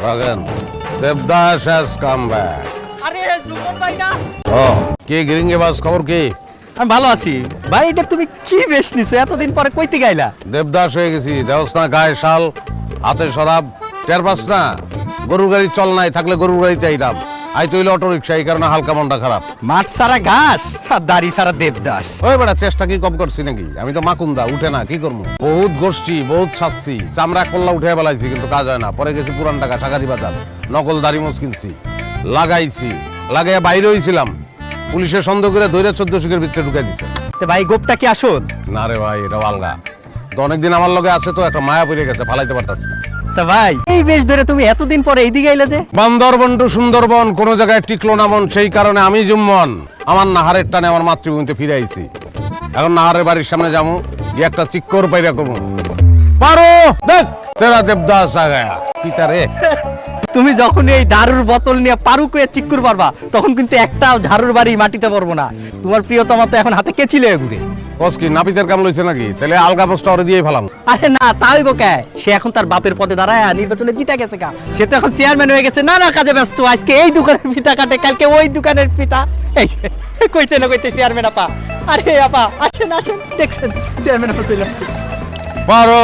রাগেন Devdas has come back। আরে জুমন ভাই না? কে গিরিঙ্গে বাস খবর কি? আমি ভালো আছি ভাই। এটা তুমি কি বেশ নিছো? এতদিন পরে কইতে গাইলা? দেবদাস হয়ে গেছি, দেওস না গায়ে শাল, হাতে শরাব, টের পাস না? গরুর গাড়ি চল নাই, থাকলে গরুর গাড়িতে আইতাম। আই তৈল অটো রিক্সা, এই কারণে হালকা মনটা খারাপ। মাঠ সারা ঘাস আর দাড়ি সারা দেবদাস। ওই বেটা চেষ্টা কি কম করছি নাকি? আমি তো মাকুন্দা, উঠে না, কি করবো? বহুত গোষ্ঠী, বহুত সাচ্ছি, চামড়া কল্লা উঠে বেলাইছি, কিন্তু কাজ হয় না। পরে গেছি পুরান টাকা টাকারি বাজার, নকল দাড়ি মোজ কিনছি, লাগাইছি, লাগাইয়া বাইরে হয়েছিলাম। পুলিশের সন্দেহ করে ধৈর্য 14 শিখের ভিতরে ঢুকাই দিছে। তো ভাই গোপটা কি আসল? না রে ভাই, এটা আলগা। তো অনেকদিন আমার লগে আছে, তো একটা মায়া পড়ে গেছে, ফালাইতে পারতাছি না। তা ভাই এই বেশ ধরে তুমি এতদিন পরে এইদিকে আইলা যে? বান্দরবন টু সুন্দরবন, কোন জায়গায় টিকলো না মন, সেই কারণে আমি জুম্মন আমার নাহারের টানে আমার মাতৃভূমিতে ফিরে আইছি। এখন নাহারের বাড়ির সামনে যাবো, গিয়ে একটা চিক্কর পাইরা করবো। পারো দেখ তেরা দেবদাস আ গায়া পিতা রে। তুমি যখন এই দারুর বোতল নিয়ে পারু কয়ে চিক্কুর পারবা, তখন কিন্তু একটাও ঝাড়ুর বাড়ি মাটিতে পারবো না। তোমার প্রিয়তমা তো এখন হাতে কেছিলে ঘুরে। কস কি নাপিতের কাম লইছে নাকি? তাহলে আলগা পোস্টটা ওরে দিয়েই ফেলাম। আরে না, তাই বোকায় সে এখন তার বাপের পদে দাঁড়ায় নির্বাচনে জিতা গেছে গা। সে তো এখন চেয়ারম্যান হয়ে গেছে, নানা কাজে ব্যস্ত। আজকে এই দোকানের ফিতা কাটে, কালকে ওই দোকানের ফিতা। এই যে, কইতে না কইতে চেয়ারম্যান আপা। আরে আপা আসেন আসেন, দেখছেন চেয়ারম্যান আপা চলে আসছে। পারো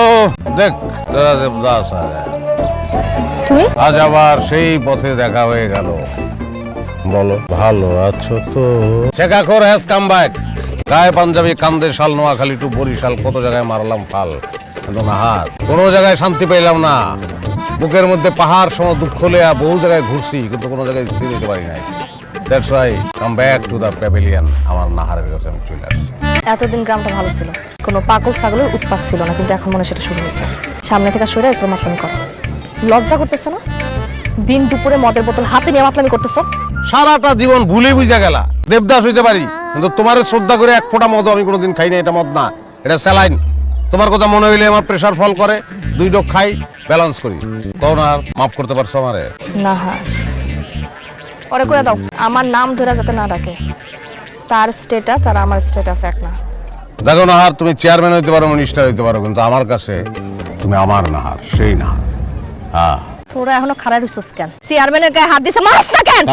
দেখ তেরা দেবদাস আ গায়া। তুমি আজ আবার সেই পথে দেখা হয়ে গেল। বলো ভালো আছো তো? শেখাখোর হ্যাজ কাম ব্যাক। গায়ে পাঞ্জাবি, কান্দে শাল, নোয়াখালী টু বরিশাল, কত জায়গায় মারলাম ফাল, কিন্তু নাহার কোনো জায়গায় শান্তি পেলাম না। বুকের মধ্যে পাহাড় সম দুঃখ লেয়া বহু জায়গায় ঘুরছি, কিন্তু কোনো জায়গায় স্থির হতে পারি নাই। That's why come back to the pavilion. আমার নাহারের কাছে আমি চলে আসছি। এতদিন গ্রামটা ভালো ছিল, কোনো পাগল ছাগলের উৎপাত ছিল না, কিন্তু এখন মনে হয় সেটা শুরু হয়েছে। সামনে থেকে সরে একটু মাতলামি করো। লজ্জা করতেছে না? দিন দুপুরে মদের বোতল হাতে নিয়ে মাতলামি করতেছো। সারাটা জীবন ভুলে বুঝা গেলা দেবদাস হইতে পারি, কিন্তু তোমার শ্রদ্ধা করে এক ফোঁটা মদ আমি কোনোদিন খাই না। এটা মদ না, এটা স্যালাইন। তোমার কথা মনে হইলে আমার প্রেসার ফল করে, 2 ডোজ খাই, ব্যালেন্স করি। কও না, মাফ করতে পারছো আমারে? না হ্যাঁ, ওরে করে দাও, আমার নাম ধরে যাতে না ডাকে। তার স্ট্যাটাস আর আমার স্ট্যাটাস এক না। দেখো নাহার, তুমি চেয়ারম্যান হইতে পারো, মিনিস্টার হইতে পারো, কিন্তু আমার কাছে তুমি আমার নাহার, সেই নাহার। হ্যাঁ, তোরা এখনো খারাপ রইছস কেন? চেয়ারম্যানের গায়ে হাত দিছে, মারছ না কেন?